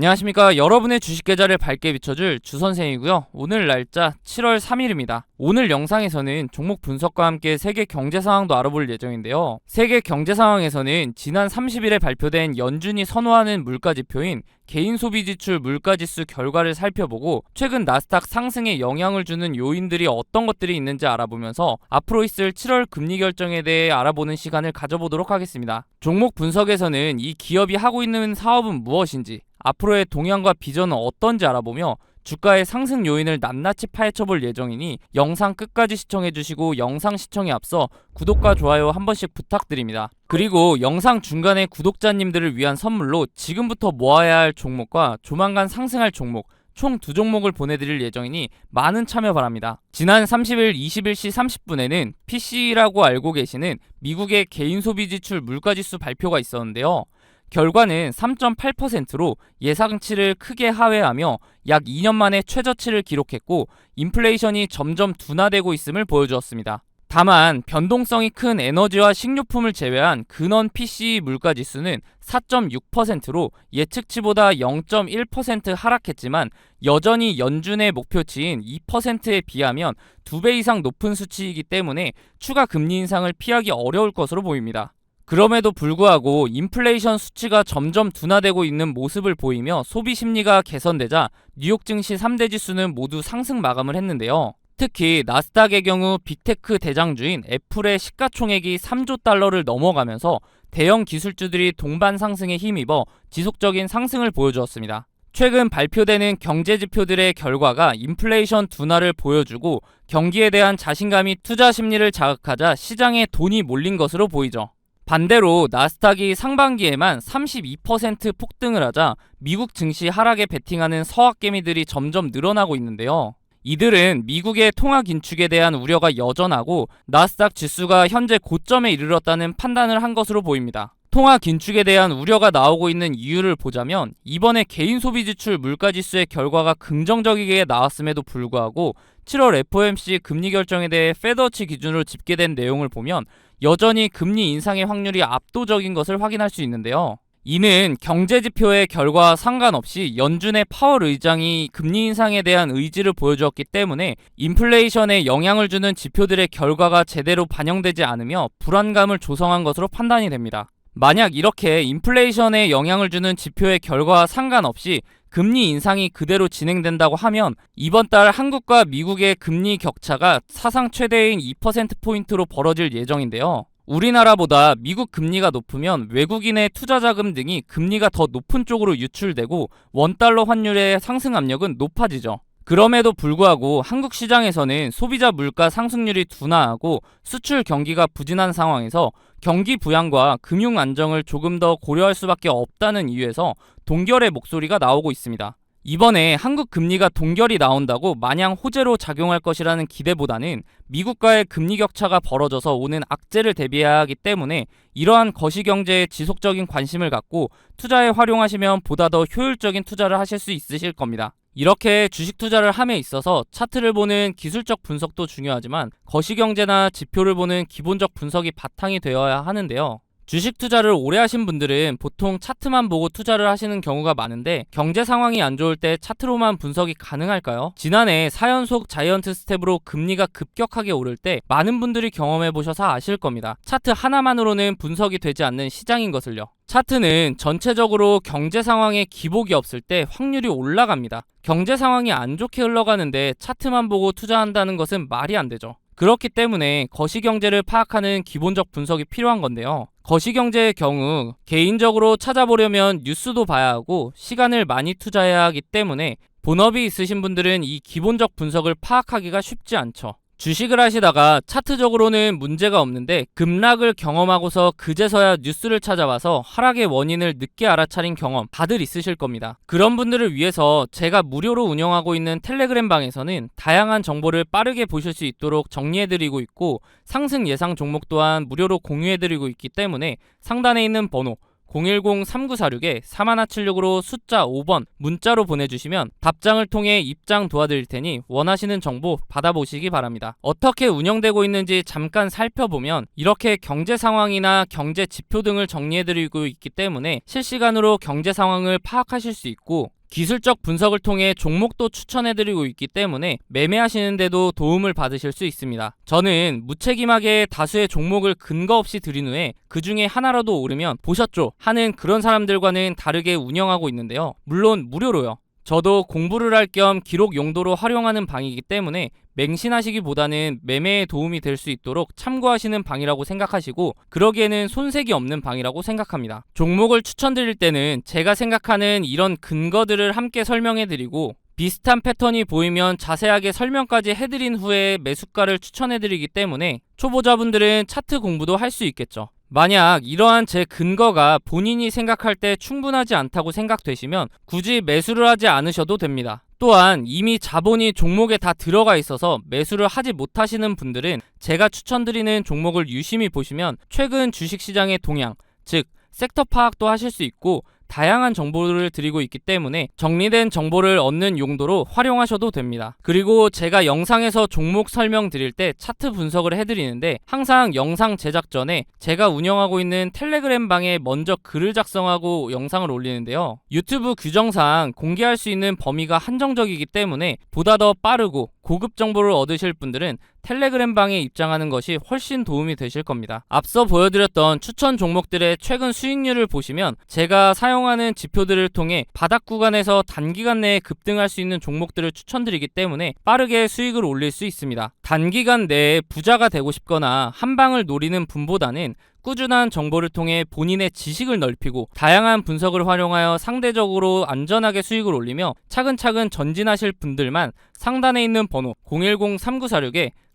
안녕하십니까. 여러분의 주식 계좌를 밝게 비춰줄 주선생이고요. 오늘 날짜 7월 3일입니다. 오늘 영상에서는 종목 분석과 함께 세계 경제 상황도 알아볼 예정인데요. 세계 경제 상황에서는 지난 30일에 발표된 연준이 선호하는 물가지표인 개인 소비 지출 물가지수 결과를 살펴보고 최근 나스닥 상승에 영향을 주는 요인들이 어떤 것들이 있는지 알아보면서 앞으로 있을 7월 금리 결정에 대해 알아보는 시간을 가져보도록 하겠습니다. 종목 분석에서는 이 기업이 하고 있는 사업은 무엇인지, 앞으로의 동향과 비전은 어떤지 알아보며 주가의 상승 요인을 낱낱이 파헤쳐볼 예정이니 영상 끝까지 시청해주시고 영상 시청에 앞서 구독과 좋아요 한 번씩 부탁드립니다. 그리고 영상 중간에 구독자님들을 위한 선물로 지금부터 모아야 할 종목과 조만간 상승할 종목 총 2종목을 보내드릴 예정이니 많은 참여 바랍니다. 지난 30일 21시 30분에는 PCE라고 알고 계시는 미국의 개인 소비 지출 물가지수 발표가 있었는데요. 결과는 3.8%로 예상치를 크게 하회하며 약 2년 만에 최저치를 기록했고 인플레이션이 점점 둔화되고 있음을 보여주었습니다. 다만 변동성이 큰 에너지와 식료품을 제외한 근원 PCE 물가지수는 4.6%로 예측치보다 0.1% 하락했지만 여전히 연준의 목표치인 2%에 비하면 2배 이상 높은 수치이기 때문에 추가 금리 인상을 피하기 어려울 것으로 보입니다. 그럼에도 불구하고 인플레이션 수치가 점점 둔화되고 있는 모습을 보이며 소비 심리가 개선되자 뉴욕 증시 3대 지수는 모두 상승 마감을 했는데요. 특히 나스닥의 경우 빅테크 대장주인 애플의 시가총액이 3조 달러를 넘어가면서 대형 기술주들이 동반 상승에 힘입어 지속적인 상승을 보여주었습니다. 최근 발표되는 경제 지표들의 결과가 인플레이션 둔화를 보여주고 경기에 대한 자신감이 투자 심리를 자극하자 시장에 돈이 몰린 것으로 보이죠. 반대로 나스닥이 상반기에만 32% 폭등을 하자 미국 증시 하락에 베팅하는 서학개미들이 점점 늘어나고 있는데요. 이들은 미국의 통화 긴축에 대한 우려가 여전하고 나스닥 지수가 현재 고점에 이르렀다는 판단을 한 것으로 보입니다. 통화 긴축에 대한 우려가 나오고 있는 이유를 보자면 이번에 개인 소비 지출 물가지수의 결과가 긍정적이게 나왔음에도 불구하고 7월 FOMC 금리 결정에 대해 페드워치 기준으로 집계된 내용을 보면 여전히 금리 인상의 확률이 압도적인 것을 확인할 수 있는데요. 이는 경제지표의 결과와 상관없이 연준의 파월 의장이 금리 인상에 대한 의지를 보여주었기 때문에 인플레이션에 영향을 주는 지표들의 결과가 제대로 반영되지 않으며 불안감을 조성한 것으로 판단이 됩니다. 만약 이렇게 인플레이션에 영향을 주는 지표의 결과와 상관없이 금리 인상이 그대로 진행된다고 하면 이번 달 한국과 미국의 금리 격차가 사상 최대인 2%포인트로 벌어질 예정인데요. 우리나라보다 미국 금리가 높으면 외국인의 투자자금 등이 금리가 더 높은 쪽으로 유출되고 원달러 환율의 상승 압력은 높아지죠. 그럼에도 불구하고 한국 시장에서는 소비자 물가 상승률이 둔화하고 수출 경기가 부진한 상황에서 경기 부양과 금융 안정을 조금 더 고려할 수밖에 없다는 이유에서 동결의 목소리가 나오고 있습니다. 이번에 한국 금리가 동결이 나온다고 마냥 호재로 작용할 것이라는 기대보다는 미국과의 금리 격차가 벌어져서 오는 악재를 대비해야 하기 때문에 이러한 거시경제에 지속적인 관심을 갖고 투자에 활용하시면 보다 더 효율적인 투자를 하실 수 있으실 겁니다. 이렇게 주식 투자를 함에 있어서 차트를 보는 기술적 분석도 중요하지만 거시경제나 지표를 보는 기본적 분석이 바탕이 되어야 하는데요. 주식 투자를 오래 하신 분들은 보통 차트만 보고 투자를 하시는 경우가 많은데 경제 상황이 안 좋을 때 차트로만 분석이 가능할까요? 지난해 4연속 자이언트 스텝으로 금리가 급격하게 오를 때 많은 분들이 경험해 보셔서 아실 겁니다. 차트 하나만으로는 분석이 되지 않는 시장인 것을요. 차트는 전체적으로 경제 상황에 기복이 없을 때 확률이 올라갑니다. 경제 상황이 안 좋게 흘러가는데 차트만 보고 투자한다는 것은 말이 안 되죠. 그렇기 때문에 거시경제를 파악하는 기본적 분석이 필요한 건데요. 거시경제의 경우 개인적으로 찾아보려면 뉴스도 봐야 하고 시간을 많이 투자해야 하기 때문에 본업이 있으신 분들은 이 기본적 분석을 파악하기가 쉽지 않죠. 주식을 하시다가 차트적으로는 문제가 없는데 급락을 경험하고서 그제서야 뉴스를 찾아와서 하락의 원인을 늦게 알아차린 경험 다들 있으실 겁니다. 그런 분들을 위해서 제가 무료로 운영하고 있는 텔레그램 방에서는 다양한 정보를 빠르게 보실 수 있도록 정리해드리고 있고 상승 예상 종목 또한 무료로 공유해드리고 있기 때문에 상단에 있는 번호 010-3946-4176으로 숫자 5번 문자로 보내주시면 답장을 통해 입장 도와드릴 테니 원하시는 정보 받아보시기 바랍니다. 어떻게 운영되고 있는지 잠깐 살펴보면 이렇게 경제 상황이나 경제 지표 등을 정리해드리고 있기 때문에 실시간으로 경제 상황을 파악하실 수 있고 기술적 분석을 통해 종목도 추천해드리고 있기 때문에 매매하시는데도 도움을 받으실 수 있습니다. 저는 무책임하게 다수의 종목을 근거 없이 드린 후에 그 중에 하나라도 오르면 보셨죠? 하는 그런 사람들과는 다르게 운영하고 있는데요. 물론 무료로요. 저도 공부를 할 겸 기록 용도로 활용하는 방이기 때문에 맹신하시기보다는 매매에 도움이 될 수 있도록 참고하시는 방이라고 생각하시고 그러기에는 손색이 없는 방이라고 생각합니다. 종목을 추천드릴 때는 제가 생각하는 이런 근거들을 함께 설명해드리고 비슷한 패턴이 보이면 자세하게 설명까지 해드린 후에 매수가를 추천해드리기 때문에 초보자분들은 차트 공부도 할 수 있겠죠. 만약 이러한 제 근거가 본인이 생각할 때 충분하지 않다고 생각되시면 굳이 매수를 하지 않으셔도 됩니다. 또한 이미 자본이 종목에 다 들어가 있어서 매수를 하지 못하시는 분들은 제가 추천드리는 종목을 유심히 보시면 최근 주식시장의 동향, 즉 섹터 파악도 하실 수 있고 다양한 정보를 드리고 있기 때문에 정리된 정보를 얻는 용도로 활용하셔도 됩니다. 그리고 제가 영상에서 종목 설명드릴 때 차트 분석을 해드리는데 항상 영상 제작 전에 제가 운영하고 있는 텔레그램 방에 먼저 글을 작성하고 영상을 올리는데요. 유튜브 규정상 공개할 수 있는 범위가 한정적이기 때문에 보다 더 빠르고 고급 정보를 얻으실 분들은 텔레그램 방에 입장하는 것이 훨씬 도움이 되실 겁니다. 앞서 보여드렸던 추천 종목들의 최근 수익률을 보시면 제가 사용하는 지표들을 통해 바닥 구간에서 단기간 내에 급등할 수 있는 종목들을 추천드리기 때문에 빠르게 수익을 올릴 수 있습니다. 단기간 내에 부자가 되고 싶거나 한 방을 노리는 분보다는 꾸준한 정보를 통해 본인의 지식을 넓히고 다양한 분석을 활용하여 상대적으로 안전하게 수익을 올리며 차근차근 전진하실 분들만 상단에 있는 번호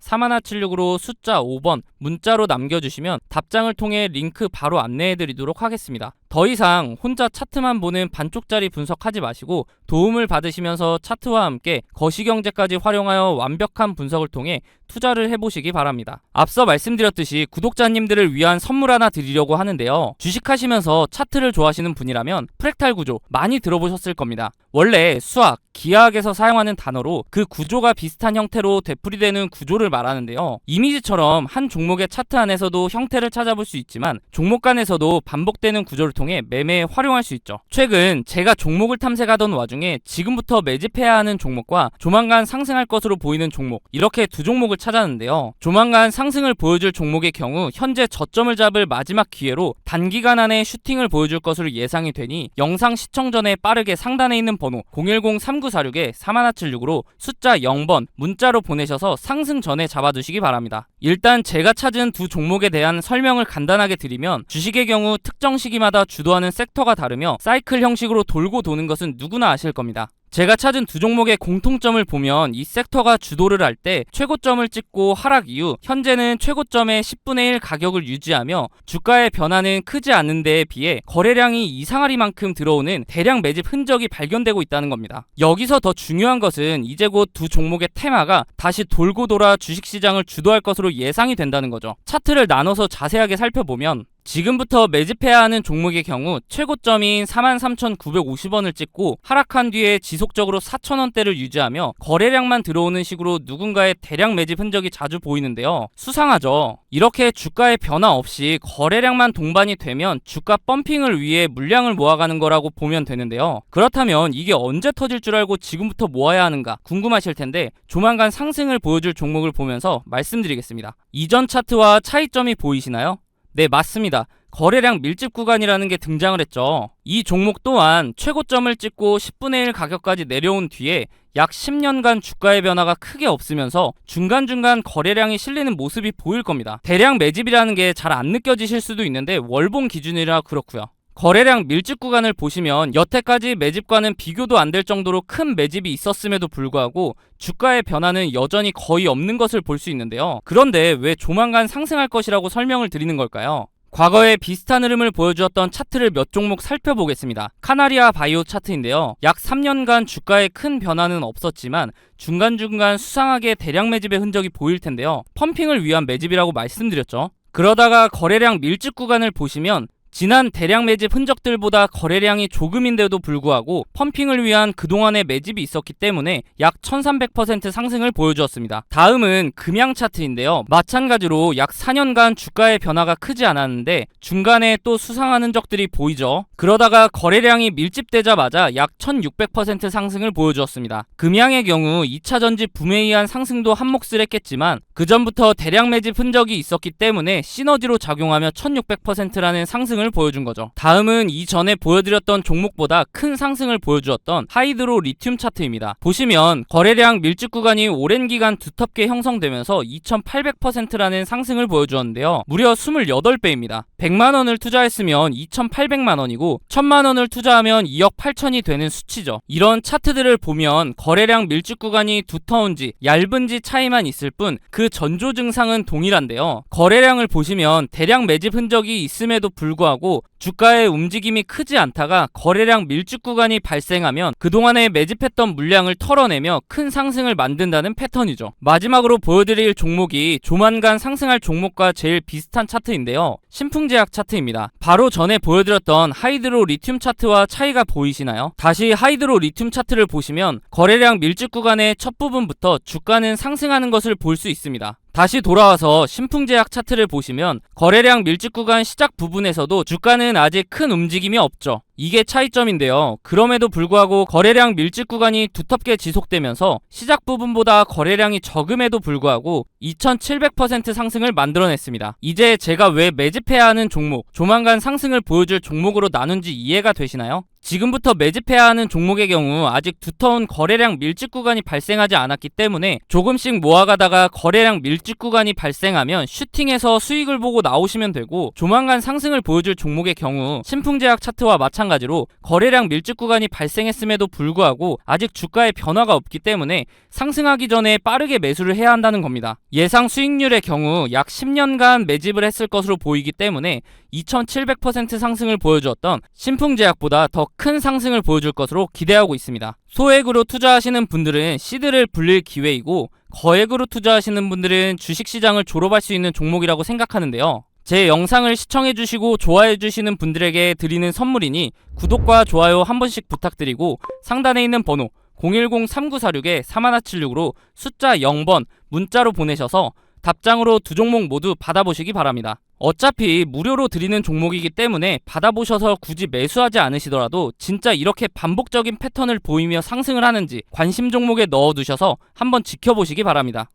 010-3946-4176으로 숫자 5번 문자로 남겨주시면 답장을 통해 링크 바로 안내해드리도록 하겠습니다. 더 이상 혼자 차트만 보는 반쪽짜리 분석하지 마시고 도움을 받으시면서 차트와 함께 거시경제까지 활용하여 완벽한 분석을 통해 투자를 해보시기 바랍니다. 앞서 말씀드렸듯이 구독자님들을 위한 선물 하나 드리려고 하는데요. 주식하시면서 차트를 좋아하시는 분이라면 프랙탈 구조 많이 들어보셨을 겁니다. 원래 수학, 기하학에서 사용하는 단어로 그 구조가 비슷한 형태로 되풀이되는 구조를 말하는데요. 이미지처럼 한 종목의 차트 안에서도 형태를 찾아볼 수 있지만 종목 간에서도 반복되는 구조를 통해 매매에 활용할 수 있죠. 최근 제가 종목을 탐색하던 와중에 지금부터 매집해야 하는 종목과 조만간 상승할 것으로 보이는 종목, 이렇게 두 종목을 찾았는데요. 조만간 상승을 보여줄 종목의 경우 현재 저점을 잡을 마지막 기회로 단기간 안에 슈팅을 보여줄 것으로 예상이 되니 영상 시청 전에 빠르게 상단에 있는 번호 010-3946-4176으로 숫자 0번 문자로 보내셔서 상승 전에 잡아두시기 바랍니다. 일단 제가 찾은 두 종목에 대한 설명을 간단하게 드리면 주식의 경우 특정 시기마다 주도하는 섹터가 다르며 사이클 형식으로 돌고 도는 것은 누구나 아실 겁니다. 제가 찾은 두 종목의 공통점을 보면 이 섹터가 주도를 할 때 최고점을 찍고 하락 이후 현재는 최고점의 10분의 1 가격을 유지하며 주가의 변화는 크지 않은 데에 비해 거래량이 이상하리만큼 들어오는 대량 매집 흔적이 발견되고 있다는 겁니다. 여기서 더 중요한 것은 이제 곧 두 종목의 테마가 다시 돌고 돌아 주식시장을 주도할 것으로 예상이 된다는 거죠. 차트를 나눠서 자세하게 살펴보면 지금부터 매집해야 하는 종목의 경우 최고점인 43,950원을 찍고 하락한 뒤에 지속적으로 4,000원대를 유지하며 거래량만 들어오는 식으로 누군가의 대량 매집 흔적이 자주 보이는데요. 수상하죠. 이렇게 주가의 변화 없이 거래량만 동반이 되면 주가 펌핑을 위해 물량을 모아가는 거라고 보면 되는데요. 그렇다면 이게 언제 터질 줄 알고 지금부터 모아야 하는가 궁금하실 텐데 조만간 상승을 보여줄 종목을 보면서 말씀드리겠습니다. 이전 차트와 차이점이 보이시나요? 네, 맞습니다. 거래량 밀집 구간이라는 게 등장을 했죠. 이 종목 또한 최고점을 찍고 10분의 1 가격까지 내려온 뒤에 약 10년간 주가의 변화가 크게 없으면서 중간중간 거래량이 실리는 모습이 보일 겁니다. 대량 매집이라는 게 잘 안 느껴지실 수도 있는데 월봉 기준이라 그렇고요. 거래량 밀집 구간을 보시면 여태까지 매집과는 비교도 안 될 정도로 큰 매집이 있었음에도 불구하고 주가의 변화는 여전히 거의 없는 것을 볼 수 있는데요. 그런데 왜 조만간 상승할 것이라고 설명을 드리는 걸까요? 과거에 비슷한 흐름을 보여주었던 차트를 몇 종목 살펴보겠습니다. 카나리아 바이오 차트인데요. 약 3년간 주가에 큰 변화는 없었지만 중간중간 수상하게 대량 매집의 흔적이 보일 텐데요. 펌핑을 위한 매집이라고 말씀드렸죠. 그러다가 거래량 밀집 구간을 보시면 지난 대량 매집 흔적들보다 거래량이 조금인데도 불구하고 펌핑을 위한 그동안의 매집이 있었기 때문에 약 1300% 상승을 보여주었습니다. 다음은 금양 차트인데요. 마찬가지로 약 4년간 주가의 변화가 크지 않았는데 중간에 또 수상한 흔적들이 보이죠. 그러다가 거래량이 밀집되자마자 약 1600% 상승을 보여주었습니다. 금양의 경우 2차 전지 붐에 의한 상승도 한몫을 했겠지만 그 전부터 대량 매집 흔적이 있었기 때문에 시너지로 작용하며 1600%라는 상승을 보여준 거죠. 다음은 이전에 보여드렸던 종목보다 큰 상승을 보여주었던 하이드로 리튬 차트입니다. 보시면 거래량 밀집 구간이 오랜 기간 두텁게 형성되면서 2800%라는 상승을 보여주었는데요. 무려 28배입니다. 100만원을 투자했으면 2800만원이고 1000만원을 투자하면 2억 8천이 되는 수치죠. 이런 차트들을 보면 거래량 밀집 구간이 두터운지 얇은지 차이만 있을 뿐 그 전조 증상은 동일한데요. 거래량을 보시면 대량 매집 흔적이 있음에도 불구하고 주가의 움직임이 크지 않다가 거래량 밀집 구간이 발생하면 그동안에 매집했던 물량을 털어내며 큰 상승을 만든다는 패턴이죠. 마지막으로 보여드릴 종목이 조만간 상승할 종목과 제일 비슷한 차트인데요. 신풍제약 차트입니다. 바로 전에 보여드렸던 하이드로 리튬 차트와 차이가 보이시나요? 다시 하이드로 리튬 차트를 보시면 거래량 밀집 구간의 첫 부분부터 주가는 상승하는 것을 볼 수 있습니다. 다시 돌아와서 신풍제약 차트를 보시면 거래량 밀집 구간 시작 부분에서도 주가는 아직 큰 움직임이 없죠. 이게 차이점인데요. 그럼에도 불구하고 거래량 밀집 구간이 두텁게 지속되면서 시작 부분보다 거래량이 적음에도 불구하고 2700% 상승을 만들어냈습니다. 이제 제가 왜 매집해야 하는 종목, 조만간 상승을 보여줄 종목으로 나눈지 이해가 되시나요? 지금부터 매집해야 하는 종목의 경우 아직 두터운 거래량 밀집 구간이 발생하지 않았기 때문에 조금씩 모아가다가 거래량 밀집 구간이 발생하면 슈팅해서 수익을 보고 나오시면 되고, 조만간 상승을 보여줄 종목의 경우 신풍제약 차트와 마찬가지로 거래량 밀집 구간이 발생했음에도 불구하고 아직 주가의 변화가 없기 때문에 상승하기 전에 빠르게 매수를 해야 한다는 겁니다. 예상 수익률의 경우 약 10년간 매집을 했을 것으로 보이기 때문에 2700% 상승을 보여주었던 신풍제약보다 더 큰 상승을 보여줄 것으로 기대하고 있습니다. 소액으로 투자하시는 분들은 시드를 불릴 기회이고, 거액으로 투자하시는 분들은 주식시장을 졸업할 수 있는 종목이라고 생각하는데요. 제 영상을 시청해주시고 좋아해주시는 분들에게 드리는 선물이니 구독과 좋아요 한 번씩 부탁드리고, 상단에 있는 번호 010-3946-4176으로 숫자 0번 문자로 보내셔서 답장으로 두 종목 모두 받아보시기 바랍니다. 어차피 무료로 드리는 종목이기 때문에 받아보셔서 굳이 매수하지 않으시더라도 진짜 이렇게 반복적인 패턴을 보이며 상승을 하는지 관심 종목에 넣어두셔서 한번 지켜보시기 바랍니다.